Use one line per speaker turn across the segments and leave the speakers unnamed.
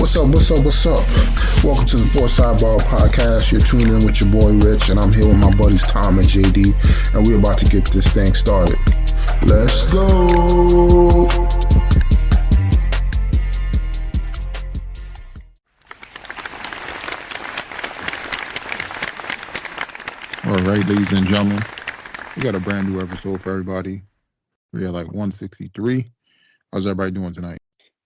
What's up? What's up? What's up? Welcome to the Sports Sidebar Podcast. You're tuned in with your boy Rich, and I'm here with my buddies Tom and JD, and we're about to get this thing started. Let's go.
All right, ladies and gentlemen, we got a brand new episode for everybody. We are like 163. How's everybody doing tonight?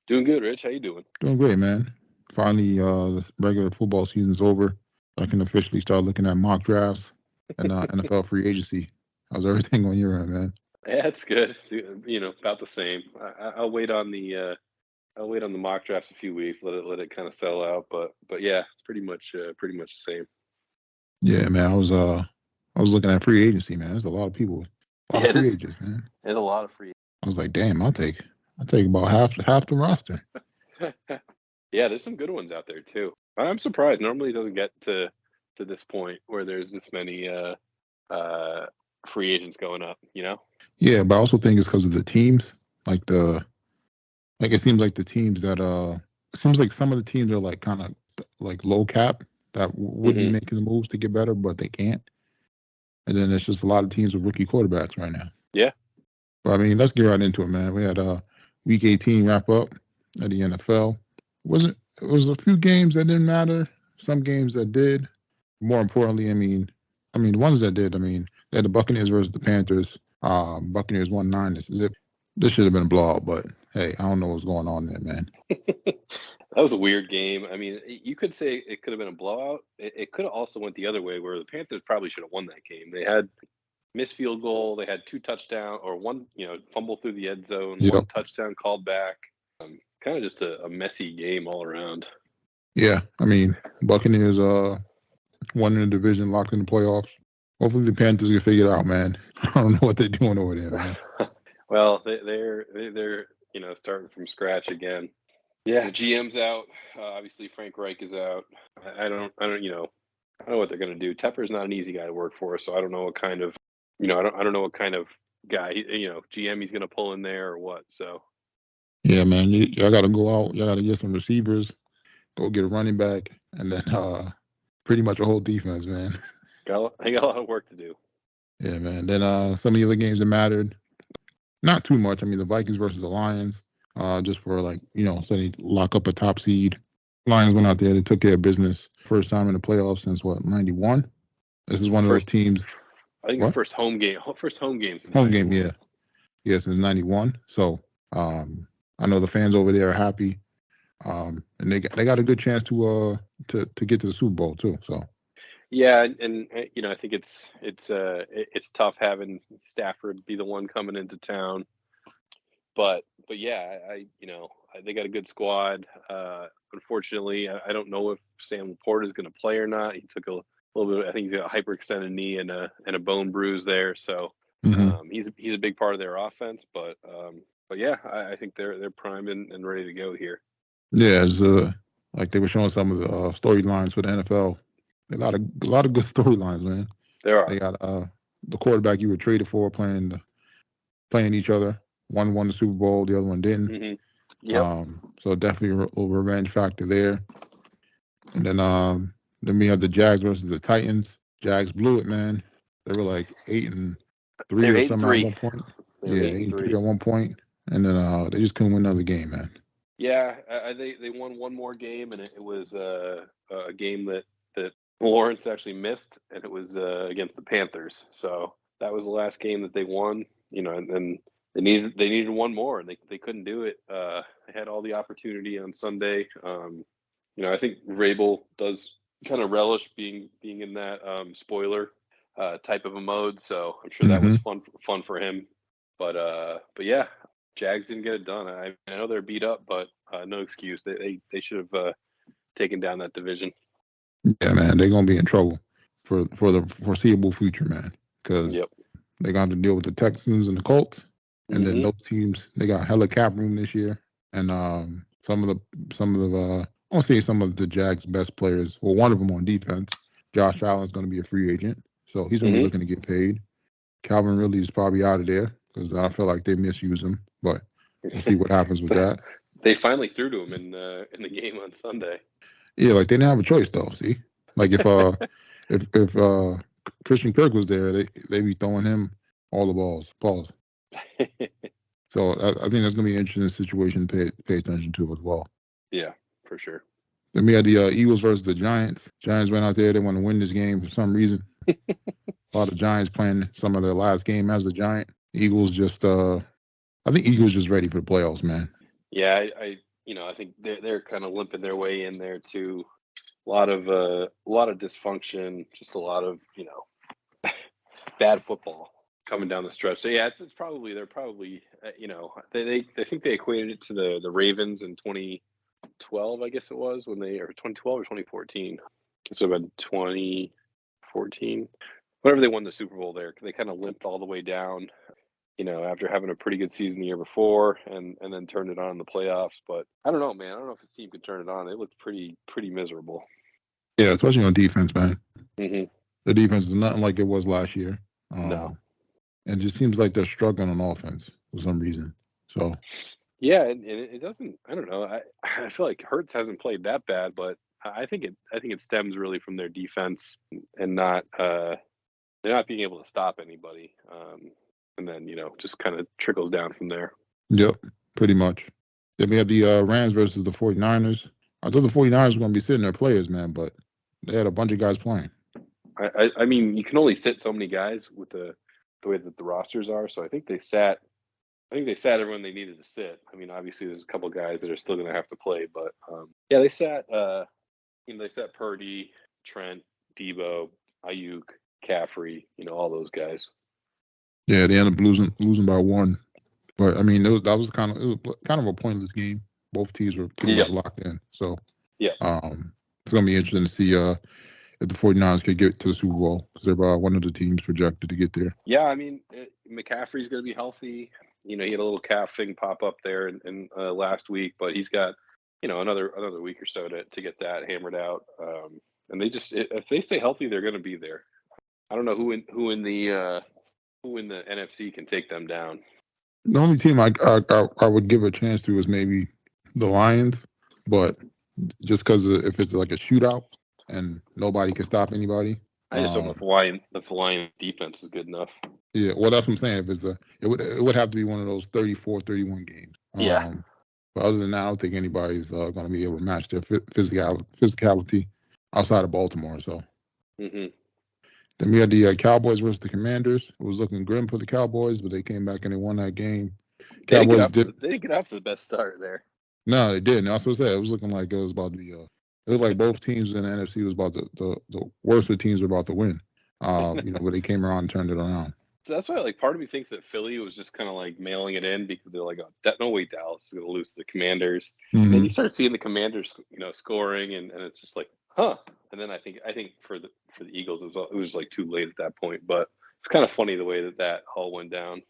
Doing good, Rich. How you doing?
Doing great, man. Finally, the regular football season's over. I can officially start looking at mock drafts and NFL free agency. How's everything on your end, man?
Yeah, it's good. You know, about the same. I'll wait on the mock drafts a few weeks. Let it kind of settle out. But yeah, pretty much the same.
Yeah, man. I was looking at free agency, man. There's a lot of people, a lot of free agents, man.
And a lot of free.
I was like, damn, I'll take about half the roster.
Yeah, there's some good ones out there too. I'm surprised. Normally, it doesn't get to this point where there's this many free agents going up. You know.
Yeah, but I also think it's because of the teams. It seems like the teams that it seems like some of the teams are like kind of like low cap that would be making the moves to get better, but they can't. And then it's just a lot of teams with rookie quarterbacks right now.
Yeah.
But I mean, let's get right into it, man. We had week 18 wrap up at the NFL. It was a few games that didn't matter, some games that did. More importantly, I mean the ones that did, they had the Buccaneers versus the Panthers. Buccaneers won 9-0. This should have been a blowout, but hey, I don't know what's going on there, man.
That was a weird game. I mean, you could say it could have been a blowout. It could have also went the other way, where the Panthers probably should have won that game. They had missed field goal. They had 2 touchdowns, or one, fumble through the end zone,
Yep.
1 touchdown called back. Kind of just a messy game all around.
Yeah, I mean, Buccaneers won in the division, locked in the playoffs. Hopefully the Panthers can figure it out, man. I don't know what they're doing over there, man.
Well, they're starting from scratch again. Yeah, GM's out. Obviously, Frank Reich is out. I don't know what they're gonna do. Tepper's not an easy guy to work for, so I don't know what kind of, I don't know what kind of guy, GM he's gonna pull in there or what. So.
Yeah, man, y'all got to go out. Y'all got to get some receivers, go get a running back, and then pretty much a whole defense, man.
I got a lot of work to do.
Yeah, man. Then some of the other games that mattered, not too much. I mean, the Vikings versus the Lions, just for so they lock up a top seed. Lions went out there, they took care of business. First time in the playoffs since 91. This is one of those teams.
I think the first home game since
home 91. Game, yeah, since 91. So I know the fans over there are happy, and they got a good chance to get to the Super Bowl too. So.
Yeah, and I think it's tough having Stafford be the one coming into town, but yeah, they got a good squad. Unfortunately, I don't know if Sam Laporta is going to play or not. He took a little bit. I think he's got a hyperextended knee and a bone bruise there, so he's a big part of their offense. But yeah, I think they're primed and ready to go here.
Yeah, it's like they were showing some of the storylines for the NFL. A lot of good storylines, man.
There are.
They got the quarterback you were traded for playing each other. One won the Super Bowl, the other one didn't.
Mm-hmm. Yep.
So definitely a little revenge factor there. And then we had the Jags versus the Titans. Jags blew it, man. They were like 8-3 or something at one point. Yeah, 8-3 at one point, and then they just couldn't win another game, man.
Yeah, they won one more game, and it was a game that Lawrence actually missed, and it was against the Panthers. So that was the last game that they won, and then they needed one more, and they couldn't do it. They had all the opportunity on Sunday. I think Vrabel does kind of relish being in that spoiler type of a mode, so I'm sure that was fun for him. But yeah, Jags didn't get it done. I know they're beat up, but no excuse. They should have taken down that division.
Yeah, man, they're gonna be in trouble for the foreseeable future, man. Because they're gonna have to deal with the Texans and the Colts, and then those teams, they got hella cap room this year, and some of the I won't say some of the Jags' best players. Well, one of them on defense, Josh Allen's gonna be a free agent, so he's gonna be looking to get paid. Calvin Ridley is probably out of there because I feel like they misuse him, but we'll see what happens with that.
They finally threw to him in the game on Sunday.
Yeah, like they didn't have a choice though. See, like if Christian Kirk was there, they be throwing him all the balls. So I think that's gonna be an interesting situation to pay attention to as well.
Yeah, for sure.
Then we had the Eagles versus the Giants. Giants went out there. They want to win this game for some reason. A lot of Giants playing some of their last game as a Giant. Eagles just I think Eagles just ready for the playoffs, man.
Yeah, I think they're kind of limping their way in there too. A lot of dysfunction, just a lot of bad football coming down the stretch. So yeah, they're probably they think they equated it to the Ravens in 2012, I guess it was, when they, or 2012 or 2014. So about 2014, whenever they won the Super Bowl there, they kind of limped all the way down, after having a pretty good season the year before, and then turned it on in the playoffs. But I don't know, man. I don't know if this team could turn it on. They looked pretty miserable.
Yeah, especially on defense, man.
Mm-hmm.
The defense is nothing like it was last year.
No.
And it just seems like they're struggling on offense for some reason. So.
Yeah, and it doesn't. I don't know. I feel like Hurts hasn't played that bad, but I think it stems really from their defense and not they're not being able to stop anybody. And then just kind of trickles down from there.
Yep, pretty much. Then we had the Rams versus the 49ers. I thought the 49ers were going to be sitting their players, man, but they had a bunch of guys playing.
I mean, you can only sit so many guys with the way that the rosters are. So I think they sat everyone they needed to sit. I mean, obviously there's a couple guys that are still going to have to play, but yeah, they sat they sat Purdy, Trent, Debo, Ayuk, Caffrey, all those guys.
Yeah, they ended up losing by one. But I mean, it was kind of a pointless game. Both teams were pretty much locked in. So
yeah,
it's gonna be interesting to see if the 49ers could get to the Super Bowl, because they're one of the teams projected to get there.
Yeah, I mean, McCaffrey's going to be healthy. He had a little calf thing pop up there in last week, but he's got another week or so to get that hammered out. And they just, if they stay healthy, they're going to be there. I don't know who in the NFC can take them down.
The only team I would give a chance to is maybe the Lions, but just because if it's like a shootout and nobody can stop anybody.
I just don't know if the Lions defense is good enough.
Yeah, well, that's what I'm saying. If it's it would have to be one of those 34-31 games.
Yeah.
But other than that, I don't think anybody's going to be able to match their physicality outside of Baltimore. So.
Mm-hmm.
Then we had the Cowboys versus the Commanders. It was looking grim for the Cowboys, but they came back and they won that game.
They didn't get off to the best start there.
No, they didn't. That's what I said. It was looking like it was about to be. It looked like both teams in the NFC was about the worst of the teams were about to win. But they came around and turned it around.
So that's why, part of me thinks that Philly was just kind of like mailing it in, because they're like, oh, no way, Dallas is going to lose to the Commanders.
Mm-hmm.
And you start seeing the Commanders, scoring, and it's just like, huh. And then I think for the Eagles, it was like too late at that point. But it's kind of funny the way that all went down.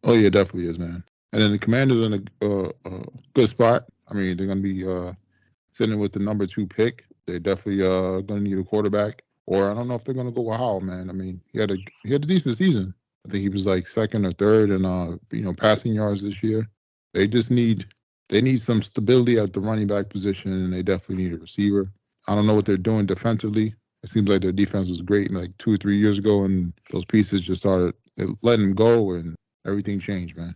Oh yeah, it definitely is, man. And then the Commanders in a good spot. I mean, they're going to be sitting with the number 2 pick. They're definitely going to need a quarterback. Or I don't know if they're going to go with Howell, man. I mean, he had a decent season. I think he was like second or third in passing yards this year. They need some stability at the running back position, and they definitely need a receiver. I don't know what they're doing defensively. It seems like their defense was great like 2 or 3 years ago, and those pieces just started letting them go, and everything changed, man.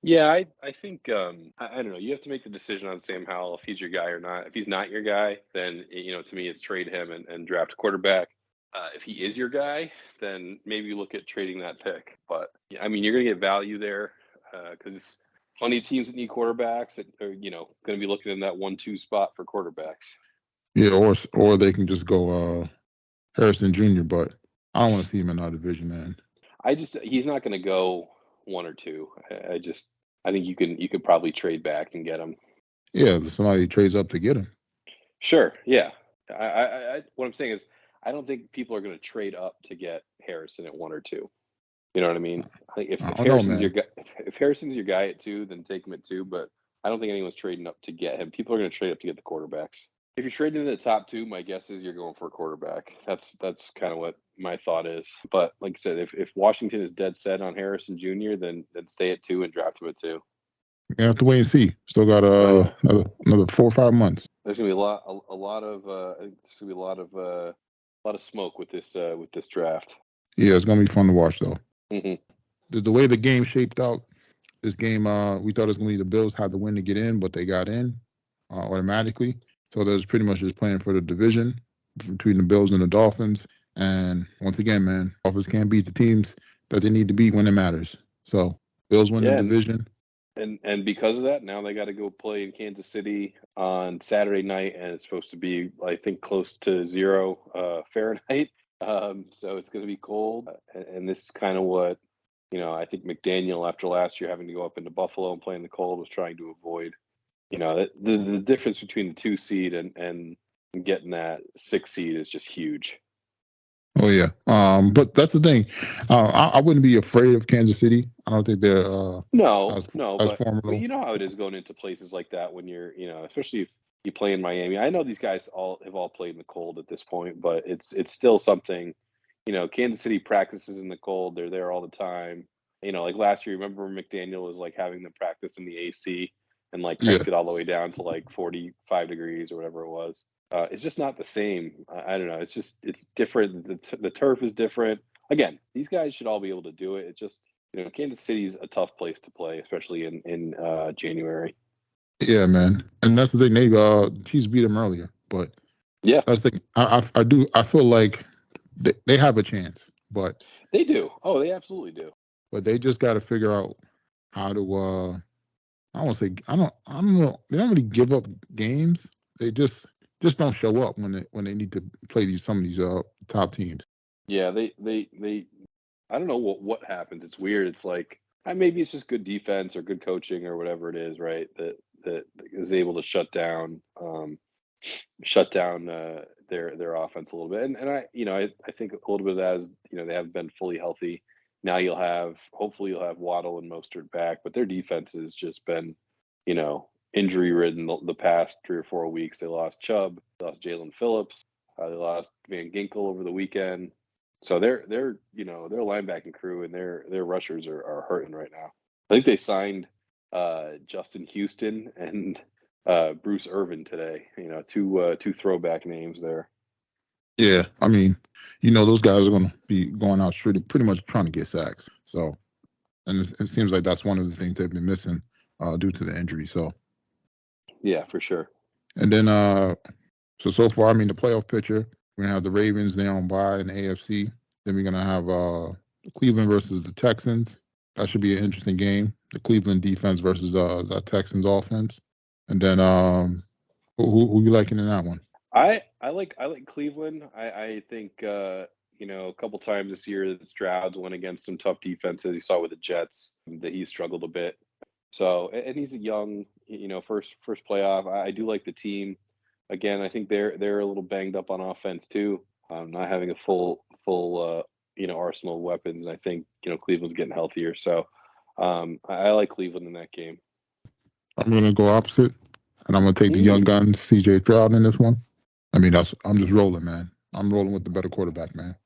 Yeah, I think I don't know. You have to make the decision on Sam Howell, if he's your guy or not. If he's not your guy, then to me it's trade him and draft a quarterback. If he is your guy, then maybe you look at trading that pick. But I mean, you're going to get value there because plenty of teams that need quarterbacks that are going to be looking in that 1-2 spot for quarterbacks.
Yeah, or they can just go Harrison Jr. But I don't want to see him in our division, man.
He's not going to go 1 or 2. I think you could probably trade back and get him.
Yeah, somebody trades up to get him.
Sure. Yeah. What I'm saying is, I don't think people are going to trade up to get Harrison at 1 or 2. You know what I mean? I think if Harrison's your guy at 2, then take him at 2. But I don't think anyone's trading up to get him. People are going to trade up to get the quarterbacks. If you're trading in the top 2, my guess is you're going for a quarterback. That's kind of what my thought is. But like I said, if Washington is dead set on Harrison Jr., then stay at 2 and draft him at 2.
We have to wait and see. Still got another 4 or 5 months.
There's gonna be a lot of I think there's gonna be a lot of smoke with this draft.
Yeah, it's gonna be fun to watch though.
Mm-hmm.
The way the game shaped out, this game we thought it was gonna be the Bills had to win to get in, but they got in automatically. So there's pretty much just playing for the division between the Bills and the Dolphins. And once again, man, Dolphins can't beat the teams that they need to beat when it matters. So Bills win the division.
And because of that, now they got to go play in Kansas City on Saturday night, and it's supposed to be, I think, close to 0 Fahrenheit. So it's going to be cold, and this is kind of what I think McDaniel, after last year having to go up into Buffalo and play in the cold, was trying to avoid. The difference between the 2 seed and getting that 6 seed is just huge.
Oh yeah, but that's the thing. I wouldn't be afraid of Kansas City. I don't think they're
but
formidable.
you know how it is going into places like that when you're especially if you play in Miami. I know these guys have all played in the cold at this point, but it's still something. Kansas City practices in the cold. They're there all the time. Like last year, remember McDaniel was like having them practice in the AC and like cranked it all the way down to like 45 degrees or whatever it was. It's just not the same. I don't know. It's different. The turf is different. Again, these guys should all be able to do it. It's just Kansas City's a tough place to play, especially in January.
Yeah, man, and that's the thing. They Chiefs beat them earlier, but
yeah,
that's the thing. I feel like they have a chance, but
they do. Oh, they absolutely do.
But they just got to figure out how to. I don't say I don't know. They don't really give up games. They just don't show up when they need to play some of these top teams.
Yeah, they I don't know what happens. It's weird. It's like maybe it's just good defense or good coaching or whatever it is, right? That is able to shut down their offense a little bit. And I think a little bit of that is they haven't been fully healthy. Now hopefully you'll have Waddle and Mostert back, but their defense has just been injury ridden the past 3 or 4 weeks. They lost Chubb, they lost Jalen Phillips, they lost Van Ginkel over the weekend. So their linebacking crew and their rushers are hurting right now. I think they signed Justin Houston and Bruce Irvin today. Two throwback names there.
Yeah, I mean, those guys are going to be going out pretty much trying to get sacks. So, and it seems like that's one of the things they've been missing due to the injury. So,
yeah, for sure.
And then, so far, I mean, the playoff picture, we're gonna have the Ravens there on bye in the AFC. Then we're gonna have Cleveland versus the Texans. That should be an interesting game. The Cleveland defense versus the Texans offense. And then, who you liking in that one?
I like Cleveland. I think a couple times this year that Stroud's went against some tough defenses. You saw with the Jets that he struggled a bit. So, and he's a young, first playoff. I do like the team. Again, I think they're a little banged up on offense too. Not having a full arsenal of weapons, and I think Cleveland's getting healthier. So, I like Cleveland in that game.
I'm gonna go opposite, and I'm gonna take the young gun C.J. Stroud in this one. I mean, I'm just rolling, man. I'm rolling with the better quarterback, man.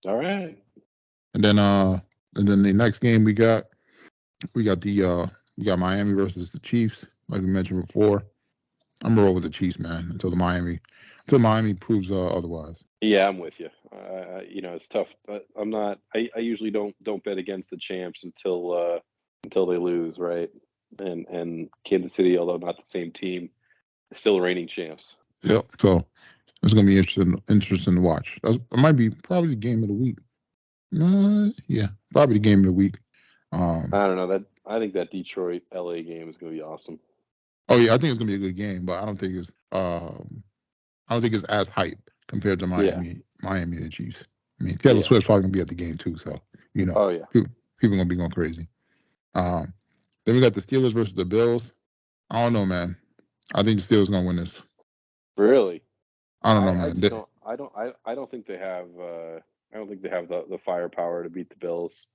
All right.
And then the next game we got Miami versus the Chiefs, like we mentioned before. I'm gonna roll with the Chiefs, man, until Miami proves otherwise.
Yeah, I'm with you. It's tough, but I'm not. I usually don't bet against the champs until they lose, right? And Kansas City, although not the same team, still reigning champs.
Yep. So it's gonna be interesting to watch. It might be probably the game of the week. Yeah, probably the game of the week.
I don't know. I think that Detroit LA game is gonna be awesome.
Oh yeah, I think it's gonna be a good game, but I don't think it's as hype compared to Miami and the Chiefs. I mean, Taylor Swift's probably gonna be at the game too, so
Oh yeah.
People gonna be going crazy. Then we got the Steelers versus the Bills. I don't know, man. I think the Steelers gonna win this.
Really?
I don't know, man.
I don't think they have. I don't think they have the firepower to beat the Bills.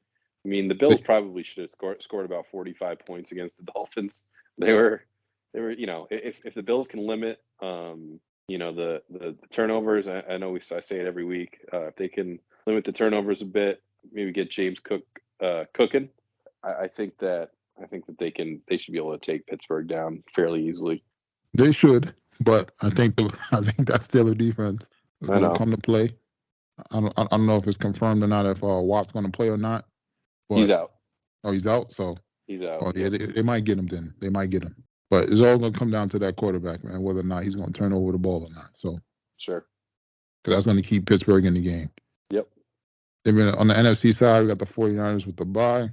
I mean, the Bills probably should have scored about 45 points against the Dolphins. They were, if the Bills can limit, the turnovers. I know I say it every week. If they can limit the turnovers a bit, maybe get James Cook cooking. I think that I think that they should be able to take Pittsburgh down fairly easily.
They should, but I think that Steelers defense is going to come to play. I don't know if it's confirmed or not if Watt's going to play or not. But,
he's out.
Oh, he's out. So
he's out.
Oh yeah, they might get him then. They might get him, but it's all going to come down to that quarterback, man, whether or not he's going to turn over the ball or not. So
sure,
because that's going to keep Pittsburgh in the game.
Yep.
Then on the NFC side, we got the 49ers with the bye.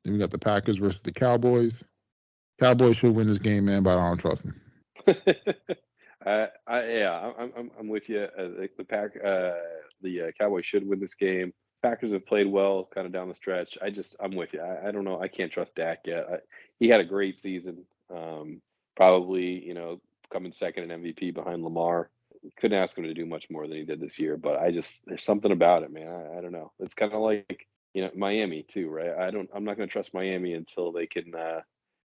Then we got the Packers versus the Cowboys. Cowboys should win this game, man, but I don't trust them.
I'm with you. The Cowboys should win this game. Packers have played well, kind of down the stretch. I'm with you. I don't know. I can't trust Dak yet. He had a great season. Probably, coming second in MVP behind Lamar. Couldn't ask him to do much more than he did this year. But there's something about it, man. I don't know. It's kind of like Miami too, right? I'm not going to trust Miami until they can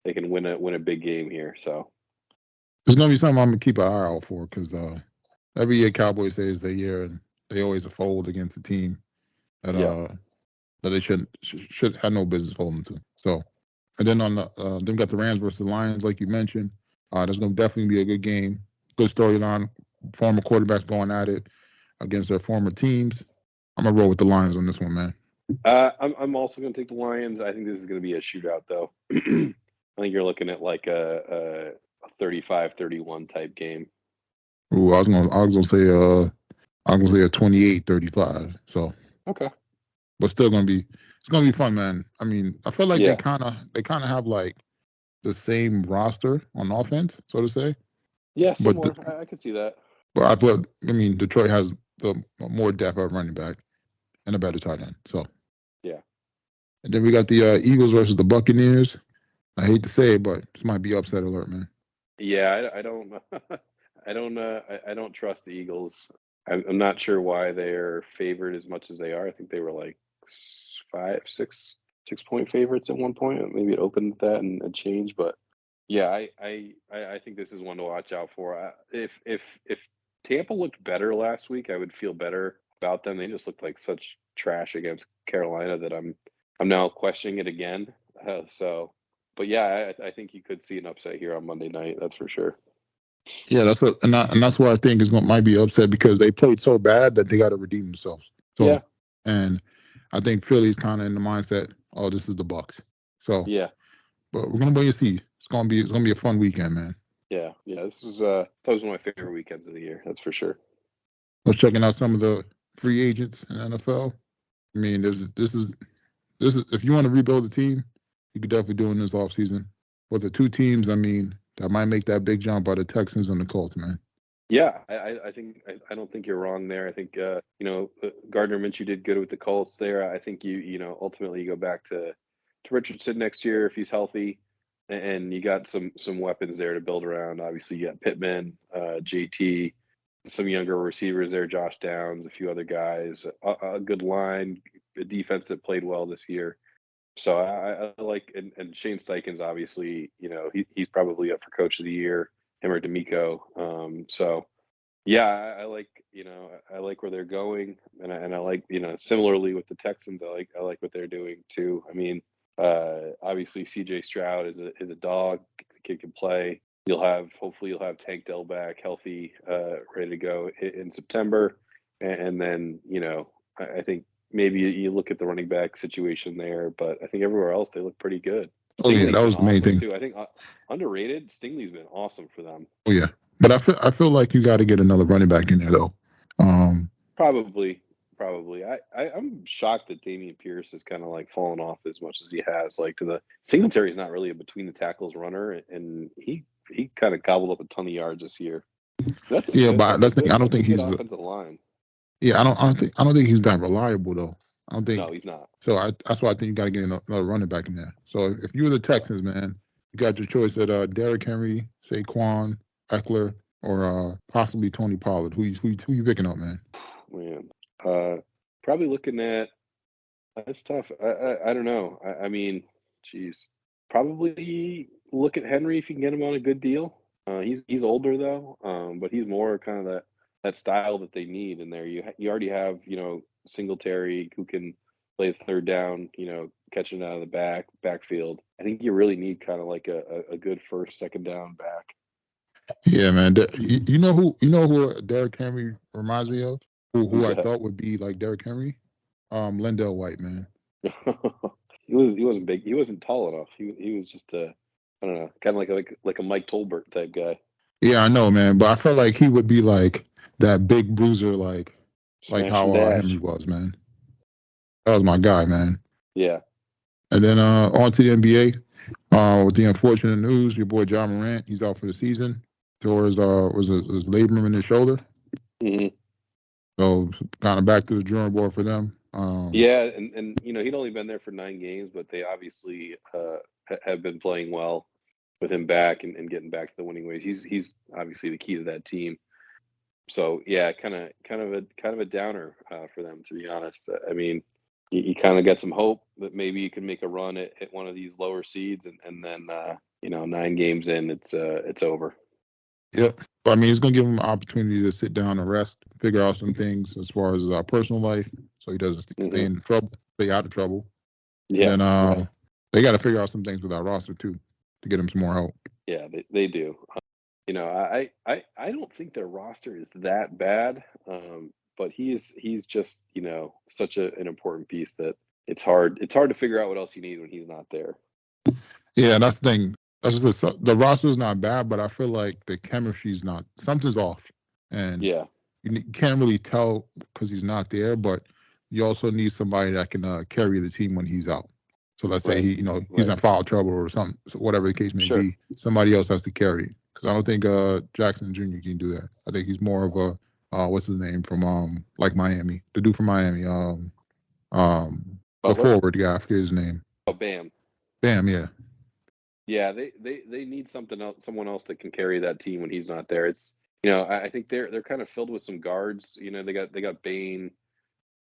win a big game here. So.
It's going to be something I'm going to keep an eye out for because every year Cowboys say it's their year and they always fold against a team that they should have no business holding to. So, and then on the then we got the Rams versus the Lions, like you mentioned. There's going to definitely be a good game, good storyline. Former quarterbacks going at it against their former teams. I'm going to roll with the Lions on this one, man.
I'm also going to take the Lions. I think this is going to be a shootout, though. I think you're looking at like a 35-31 type game.
Ooh, I was gonna say a 28-35. So
okay,
but still it's gonna be fun, man. I mean, I feel like they kind of have like the same roster on offense, so to say.
Yeah, similar. I could see that.
But I mean, Detroit has the more depth at running back and a better tight end. So
yeah.
And then we got the Eagles versus the Buccaneers. I hate to say it, but this might be upset alert, man.
Yeah, I don't I don't trust the Eagles. I'm not sure why they're favored as much as they are. I think they were like 6-point favorites at one point. Maybe it opened that and changed, but yeah, I think this is one to watch out for. If Tampa looked better last week, I would feel better about them. They just looked like such trash against Carolina that I'm now questioning it again. But yeah, I think you could see an upset here on Monday night. That's for sure.
Yeah, that's what I think might be upset because they played so bad that they got to redeem themselves. So,
yeah.
And I think Philly's kind of in the mindset, oh, this is the Bucs. So
yeah.
But we're gonna wait and see. It's gonna be a fun weekend, man.
Yeah. This is that was one of my favorite weekends of the year. That's for sure.
I was checking out some of the free agents in NFL. I mean, this is if you want to rebuild the team, you could definitely do it in this offseason. But the two teams, I mean, that might make that big jump are the Texans and the Colts, man.
Yeah, I think I don't think you're wrong there. I think Gardner Minshew did good with the Colts there. I think ultimately you go back to Richardson next year if he's healthy, and you got some weapons there to build around. Obviously, you got Pittman, JT, some younger receivers there, Josh Downs, a few other guys, a good line, a defense that played well this year. So I like, and Shane Steichen's obviously, he's probably up for Coach of the Year, him or D'Amico. So yeah, I like, I like where they're going, and I like, similarly with the Texans, I like what they're doing too. I mean, obviously CJ Stroud is a dog. The kid can play. Hopefully you'll have Tank Dell back healthy, ready to go in September, and then I think maybe you look at the running back situation there, but I think everywhere else they look pretty good.
Oh yeah, that was the main thing
too. I think underrated. Stingley's been awesome for them.
Oh yeah, but I feel like you got to get another running back in there though.
Probably. I'm shocked that Dameon Pierce has kind of like fallen off as much as he has. Like Singletary's not really a between the tackles runner, and he kind of gobbled up a ton of yards this year.
But that's the thing. I don't think he's
offensive line.
Yeah, I don't think he's that reliable though. I don't think.
No, he's not.
So that's why I think you got to get another running back in there. So if you were the Texans, man, you got your choice at Derrick Henry, Saquon, Eckler, or possibly Tony Pollard. Who you picking up, man?
Man, probably looking at. That's tough. I don't know. I mean, geez, probably look at Henry if you can get him on a good deal. He's older though, but he's more kind of that style that they need in there. You already have Singletary who can play third down, catching out of the backfield. I think you really need kind of like a good first, second down back.
Yeah, man. You know who Derrick Henry reminds me of? Who I thought would be like Derrick Henry? Lendell White, man.
He wasn't big. He wasn't tall enough. He was just I don't know, kind of like a Mike Tolbert type guy.
Yeah, I know, man. But I felt like he would be like that big bruiser, like how Henry was, man. That was my guy, man.
Yeah.
And then on to the NBA. With the unfortunate news, your boy Ja Morant, he's out for the season. Tore his labrum in his shoulder.
Mm-hmm.
So kind of back to the drawing board for them.
Yeah, and he'd only been there for 9 games, but they obviously have been playing well with him back and getting back to the winning ways. He's obviously the key to that team. So yeah, kind of a downer for them, to be honest. I mean, you kind of got some hope that maybe you can make a run at one of these lower seeds, and then 9 games in, it's over.
Yep. But I mean, it's going to give him an opportunity to sit down and rest, figure out some things as far as personal life, so he doesn't stay out of trouble.
Yeah.
And then they got to figure out some things with our roster too to get him some more help.
Yeah, they do. I don't think their roster is that bad, but he's just such an important piece that it's hard to figure out what else you need when he's not there.
Yeah, that's the thing. That's just the roster is not bad, but I feel like the chemistry's not. Something's off, and
yeah,
you can't really tell because he's not there. But you also need somebody that can carry the team when he's out. So let's say he's in foul trouble or something, so whatever the case may be. Somebody else has to carry. Because I don't think Jackson Jr. can do that. I think he's more of a what's his name from like Miami, the dude from Miami, the forward guy. I forget his name.
Oh, Bam.
Bam, yeah.
Yeah, they need someone else that can carry that team when he's not there. It's I think they're kind of filled with some guards. They got Bane,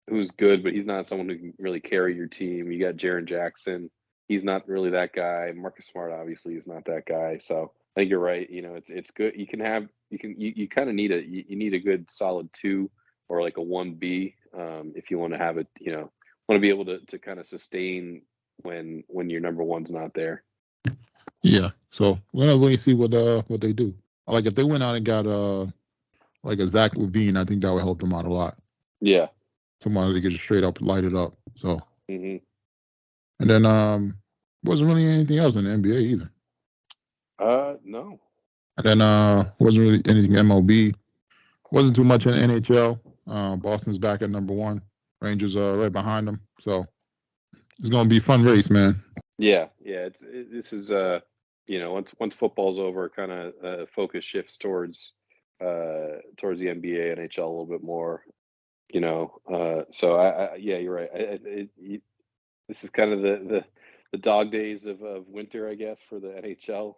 who's good, but he's not someone who can really carry your team. You got Jaren Jackson. He's not really that guy. Marcus Smart obviously is not that guy. So I think you're right. It's good. You kind of need a good solid 2 or like a 1B if you want to have it. Want to be able to kind of sustain when your number one's not there.
Yeah. So we're gonna wait and see what they do. Like if they went out and got like a Zach LaVine, I think that would help them out a lot.
Yeah.
Somebody that could just straight up light it up. So.
Mm-hmm.
And then wasn't really anything else in the NBA either.
No.
And then wasn't really anything MLB. Wasn't too much in NHL. Boston's back at number 1. Rangers are right behind them. So it's gonna be a fun race, man.
Yeah. This is once football's over, kind of focus shifts towards the NBA, NHL a little bit more. So yeah, you're right. This is kind of the dog days of winter, I guess, for the NHL.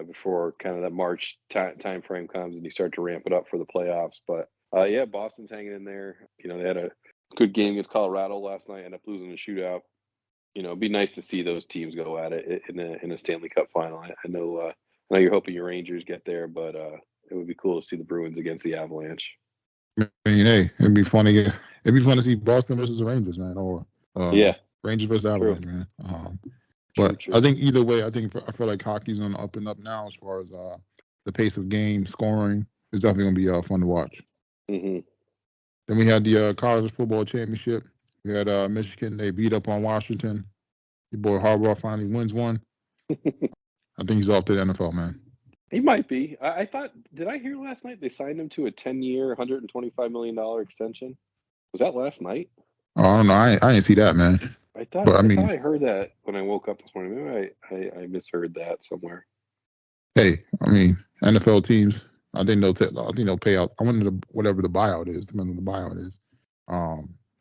Before kind of that March time frame comes and you start to ramp it up for the playoffs. But yeah, Boston's hanging in there. They had a good game against Colorado last night, ended up losing the shootout. It'd be nice to see those teams go at it in a Stanley Cup final. I know you're hoping your Rangers get there, but it would be cool to see the Bruins against the Avalanche.
I mean, hey, it'd be fun to see Boston versus the Rangers, man, or Rangers versus Avalanche, man. But true. I think either way, I feel like hockey's on the up and up now as far as the pace of game, scoring. It's definitely gonna be fun to watch.
Mm-hmm.
Then we had the college football championship. We had Michigan. They beat up on Washington. Your boy Harbaugh finally wins one. I think he's off to the NFL, man.
He might be. I thought. Did I hear last night they signed him to a 10-year, $125 million extension? Was that last night?
Oh, I don't know. I didn't see that, man.
I thought I heard that when I woke up this morning. Maybe I misheard that somewhere.
Hey, I mean, NFL teams. I think they'll pay out. I wonder whatever the buyout is. Depending on the buyout is.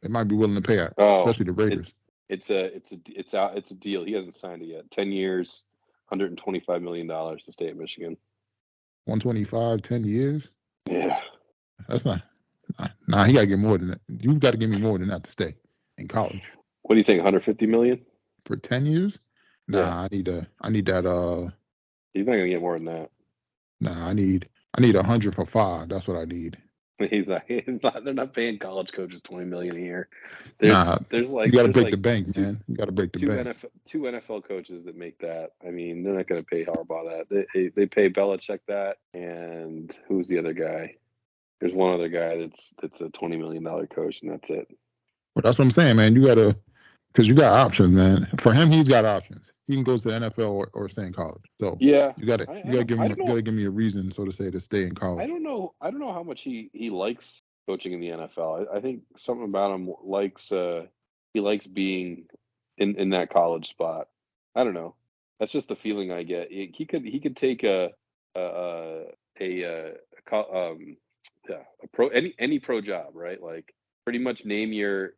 They might be willing to pay out, especially the Raiders.
It's a deal. He hasn't signed it yet. 10 years, $125 million to stay at Michigan.
125, 10 years?
Yeah.
That's not. Nah, he got to get more than that. You've got to give me more than that to stay in college.
What do you think? 150 million
for 10 years? Nah, yeah. I need that.
He's not gonna get more than that.
Nah, I need 100 for 5. That's what I need.
He's like, they're not paying college coaches $20 million a year.
Nah,
There's
you got to
there's
break the
like
bank,
two
man. You got to break the
two
bank.
NFL coaches that make that. I mean, they're not going to pay Harbaugh that. They pay Belichick that, and who's the other guy? There's one other guy that's a $20 million coach, and that's it.
But that's what I'm saying, man. You got to, because you got options, man. For him, he's got options. He can go to the NFL or stay in college. So
Yeah,
you got to give me a reason, so to say, to stay in college.
I don't know how much he likes coaching in the NFL. I think something about him likes he likes being in that college spot. I don't know. That's just the feeling I get. He could take a, a yeah, a pro any pro job, right? Like pretty much name your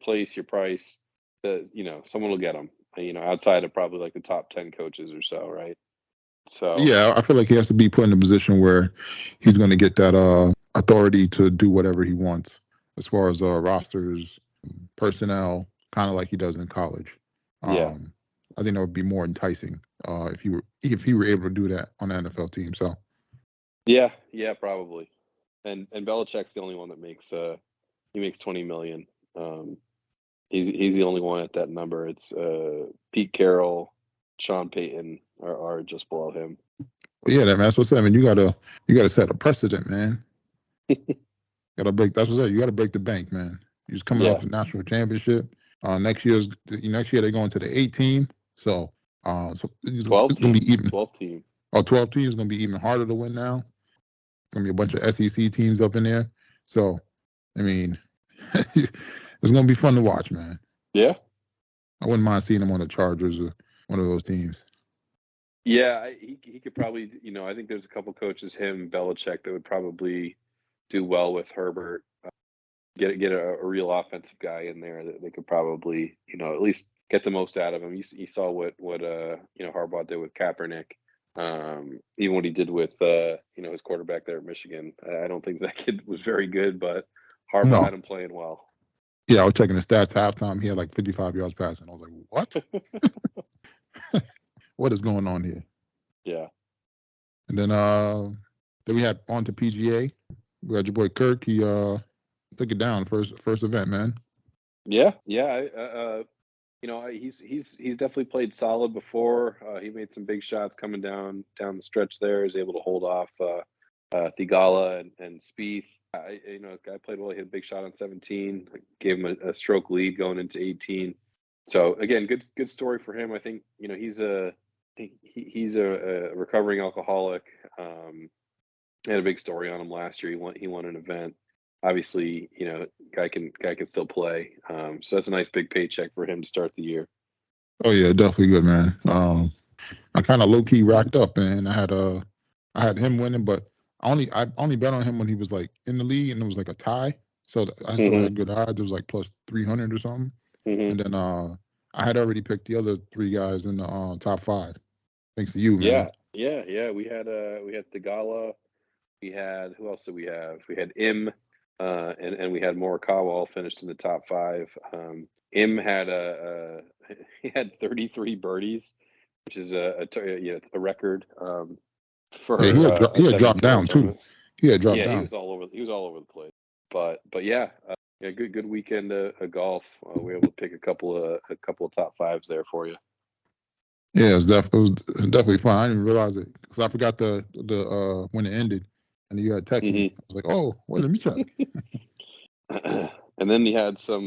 place, your price. Someone will get him. Outside of probably like the top 10 coaches or so, right? So
Yeah, I feel like he has to be put in a position where he's going to get that authority to do whatever he wants as far as rosters, personnel, kind of like he does in college.
yeah,
I think that would be more enticing if he were able to do that on the NFL team. So
yeah, probably. And Belichick's the only one that makes he makes 20 million. He's the only one at that number. It's Pete Carroll, Sean Payton are just below him.
yeah, that's what's up. I mean, you gotta set a precedent, man. Gotta break. That's what's up. You gotta break the bank, man. You're just coming off the national championship. Next year they're going to the 8 team. So it's
12
gonna be even.
12 team.
12 teams is gonna be even harder to win now. Gonna be a bunch of SEC teams up in there. So, I mean, it's gonna be fun to watch, man.
Yeah.
I wouldn't mind seeing him on the Chargers or one of those teams.
Yeah, he could probably, I think there's a couple coaches, him, Belichick, that would probably do well with Herbert. Get a real offensive guy in there that they could probably, at least get the most out of him. You saw what Harbaugh did with Kaepernick. Even what he did with his quarterback there at Michigan. I don't think that kid was very good, but Harbaugh had him playing well.
Yeah, I was checking the stats halftime. He had like 55 yards passing. I was like, what? What is going on here?
Yeah.
And then we had on to PGA. We had your boy Kirk. He took it down first event, man.
Yeah. He's definitely played solid before. He made some big shots coming down the stretch there. He's able to hold off Thigala and Spieth. Guy played well. He had a big shot on 17. Gave him a stroke lead going into 18. So again, good story for him. I think he's a recovering alcoholic. Had a big story on him last year. He won an event. Obviously, guy can still play. So that's a nice big paycheck for him to start the year.
Oh yeah, definitely good, man. I kind of low key racked up, man. I had him winning, but I only bet on him when he was like in the league and it was like a tie. So I still had good odds. It was like plus 300 or something. And then I had already picked the other 3 guys in the top 5. Thanks to you, man.
Yeah. We had Thigala. We had, who else did we have? We had Im, and we had Morikawa all finished in the top 5. Im had he had 33 birdies, which is a record for
he had dropped down too. He had dropped down.
He was all over the place. But yeah, good weekend of golf. We were able to pick a couple of top 5s there for you.
Yeah, it was definitely fun. I didn't even realize it because I forgot the when it ended, and you had text me. I was like, oh, wait, let me check.
And then he had some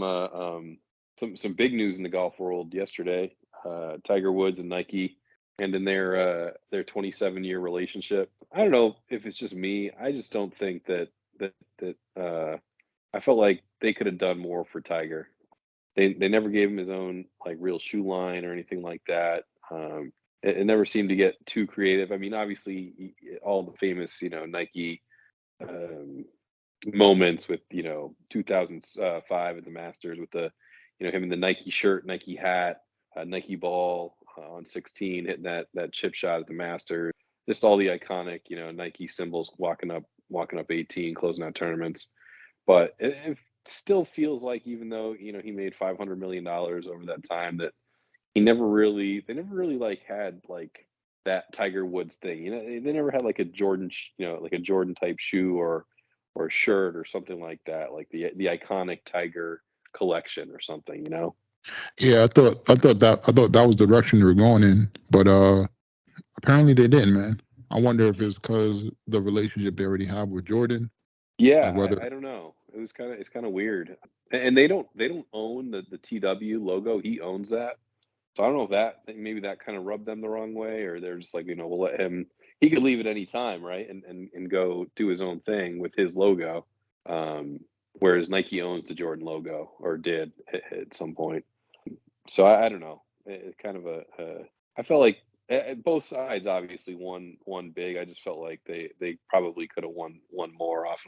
big news in the golf world yesterday. Tiger Woods and Nike ending their 27-year relationship. I don't know if it's just me. I just don't think that I felt like they could have done more for Tiger. They never gave him his own like real shoe line or anything like that. It never seemed to get too creative. I mean, obviously, all the famous Nike moments with 2005 at the Masters with the him in the Nike shirt, Nike hat, Nike ball on 16, hitting that chip shot at the Masters. Just all the iconic Nike symbols walking up 18, closing out tournaments. But it still feels like even though he made $500 million over that time, that they never really like had like that Tiger Woods thing. They never had like a Jordan, like a Jordan type shoe or or a shirt or something like that, like the iconic Tiger collection or something, you know?
Yeah, I thought that was the direction they were going in, but apparently they didn't, man. I wonder if it's because the relationship they already have with Jordan,
Yeah,
like whether.
I don't know. It's kind of weird, and they don't own the TW logo. He owns that, so I don't know if maybe that kind of rubbed them the wrong way, or they're just like, we'll let him. He could leave at any time, right, and go do his own thing with his logo. Um, Whereas Nike owns the Jordan logo, or did at some point. So I don't know. It kind of I felt like both sides obviously won big. I just felt like they probably could have won more off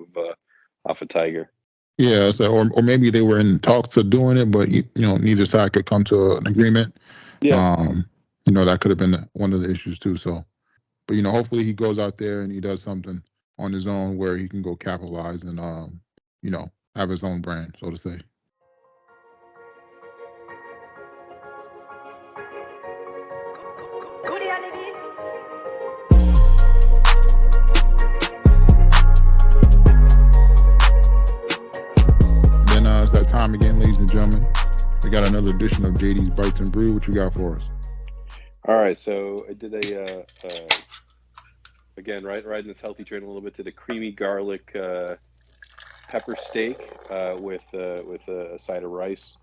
of Tiger.
Yeah, so or maybe they were in talks of doing it, but neither side could come to an agreement.
Yeah,
Um, that could have been one of the issues too. So, but hopefully he goes out there and he does something on his own where he can go capitalize and have his own brand, so to say. Then it's that time again, ladies and gentlemen. We got another edition of JD's Bites and Brew. What you got for us?
all right. So I did again, riding this healthy train a little bit. Did a creamy garlic pepper steak with a side of rice.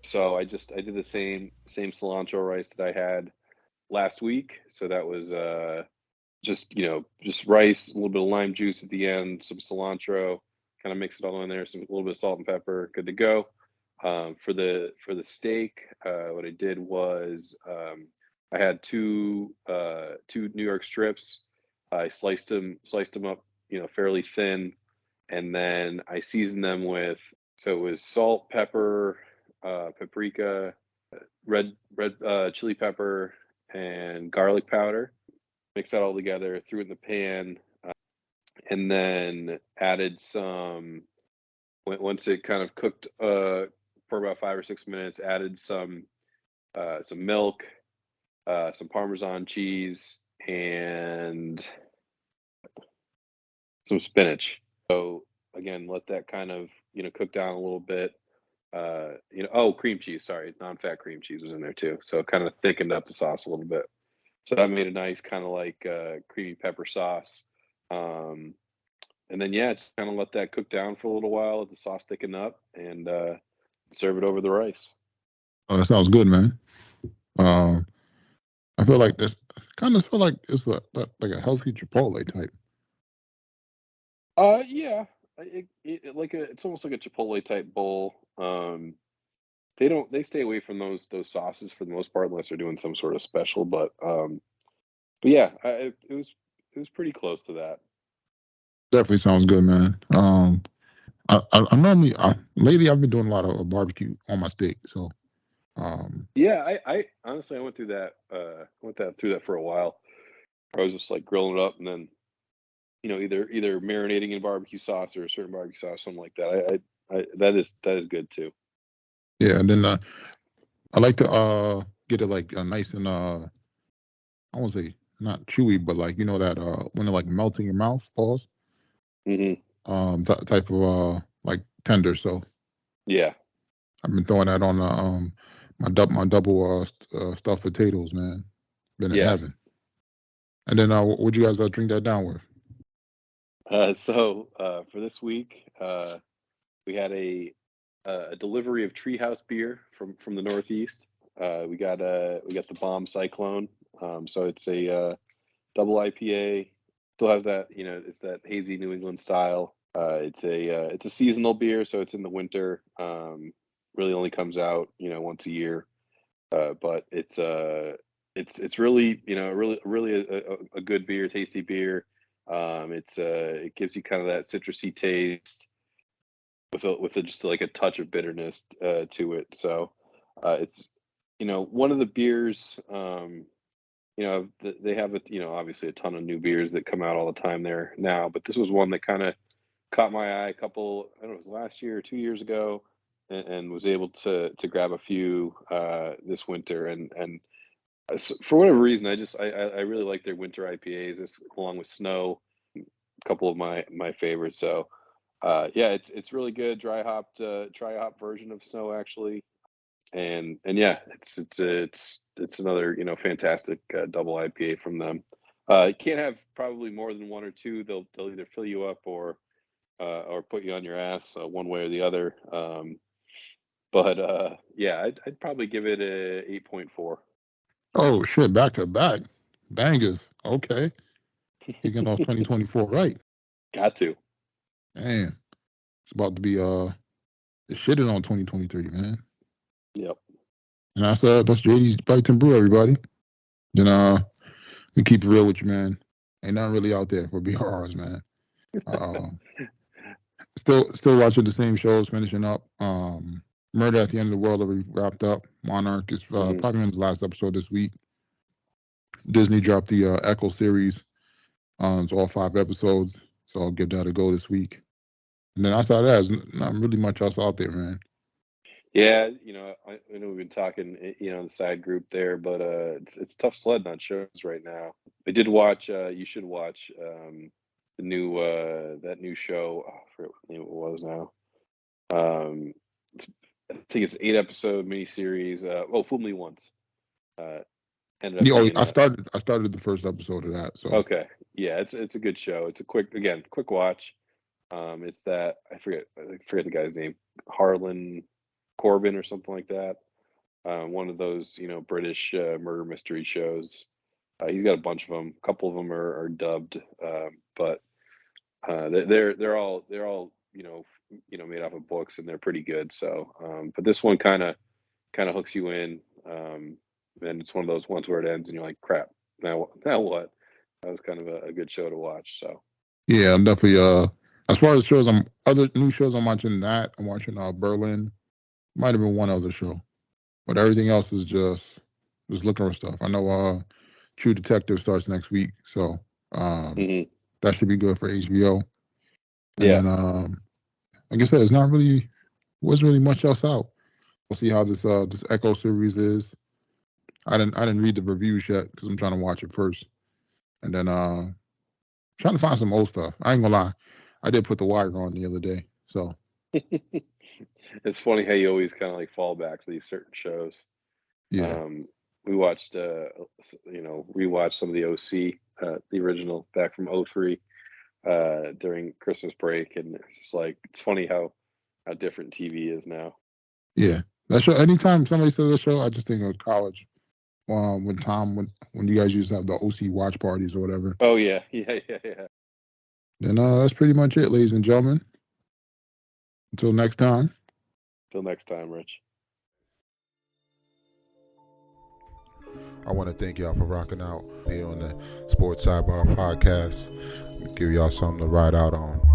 So I did the same cilantro rice that I had last week. So that was just rice, a little bit of lime juice at the end, some cilantro, kind of mix it all in there, a little bit of salt and pepper, good to go. For the steak, what I did was I had two New York strips. I sliced them up, fairly thin, and then I seasoned them with, so it was salt, pepper, paprika, red chili pepper, and garlic powder. Mix that all together, threw it in the pan, and then added some. Once it kind of cooked for about 5 or 6 minutes, added some milk, some Parmesan cheese, and some spinach. So again, let that kind of cook down a little bit. Cream cheese. Sorry, non-fat cream cheese was in there too, so it kind of thickened up the sauce a little bit. So that made a nice kind of like creamy pepper sauce. Um, and then just kind of let that cook down for a little while, let the sauce thicken up, and serve it over the rice.
Oh, that sounds good, man. I feel like this kind of feel like it's like a healthy Chipotle type.
Yeah, it's almost like a Chipotle type bowl. They stay away from those sauces for the most part unless they're doing some sort of special. But yeah, it was pretty close to that.
Definitely sounds good, man. I normally lately I've been doing a lot of barbecue on my steak, so
Yeah, I honestly I went through that through that for a while. I was just like grilling it up and then either marinating in barbecue sauce or a certain barbecue sauce, something like that. I that is good too.
yeah. And then I like to get it like nice and I won't say not chewy, but like that when it like melts in your mouth, pause.
Hmm.
Type of like tender. So
Yeah,
I've been throwing that on my double stuffed potatoes, man. Been in
yeah.
heaven. And then would you guys drink that down with?
For this week, we had a delivery of Treehouse beer from the Northeast. We got the Bomb Cyclone. So it's a double IPA. Still has that, it's that hazy New England style. It's a seasonal beer, so it's in the winter. Really only comes out once a year. But it's really really a good beer, tasty beer. It gives you kind of that citrusy taste with just like a touch of bitterness to it. So it's one of the beers. They have obviously a ton of new beers that come out all the time there now, but this was one that kind of caught my eye a couple. I don't know, it was last year or 2 years ago, and was able to grab a few this winter. And for whatever reason, I really like their winter IPAs, along with Snow. couple of my favorites. So yeah, it's really good. Dry hop version of snow actually, and yeah, it's another fantastic double IPA from them. You can't have probably more than one or two. They'll either fill you up or put you on your ass one way or the other. But yeah, I'd probably give it a 8.4.
Oh shit! Back to back bangers. Okay, kicking off 2024 right.
Got to.
Man, it's about to be shitting on 2023, man.
Yep.
And that's JD's Bites and Brew, everybody. Then we keep it real with you, man. Ain't nothing really out there for BRs, man. Still watching the same shows, finishing up. Murder at the End of the World already wrapped up. Monarch is probably on his last episode this week. Disney dropped the Echo series. It's all 5 episodes, so I'll give that a go this week. And then outside of that, there's not really much else out there, man.
Yeah, I know we've been talking, in the side group there, but it's tough sledding on shows right now. I did watch. You should watch the new that new show. Oh, I forget what name it was now. I think it's 8-episode miniseries. Fool Me Once. Ended up being
I started the first episode of that. So
okay, yeah, it's a good show. It's a quick watch. It's that I forget the guy's name, Harlan Corbin or something like that. One of those British murder mystery shows. He's got a bunch of them. A couple of them are dubbed, but they're all made off of books and they're pretty good. So, but this one kind of hooks you in, and it's one of those ones where it ends and you're like, crap, now what? That was kind of a good show to watch. So
yeah, I'm definitely as far as shows, other new shows I'm watching. I'm watching Berlin. Might have been one other show, but everything else is just looking for stuff. I know True Detective starts next week, so that should be good for HBO. And then like I said, wasn't really much else out. We'll see how this Echo series is. I didn't read the reviews yet because I'm trying to watch it first, and then trying to find some old stuff. I ain't gonna lie, I did put The Wire on the other day, so.
It's funny how you always kind of like fall back to these certain shows.
Yeah.
We watched, rewatched some of the OC, the original back from 2003, during Christmas break, and it's just like it's funny how different TV is now.
Yeah, that show. Anytime somebody says that show, I just think of college. When you guys used to have the OC watch parties or whatever.
Oh yeah.
Then that's pretty much it, ladies and gentlemen. Until next time.
Till next time, Rich.
I want to thank y'all for rocking out here on the Sports Sidebar Podcast. Give y'all something to ride out on.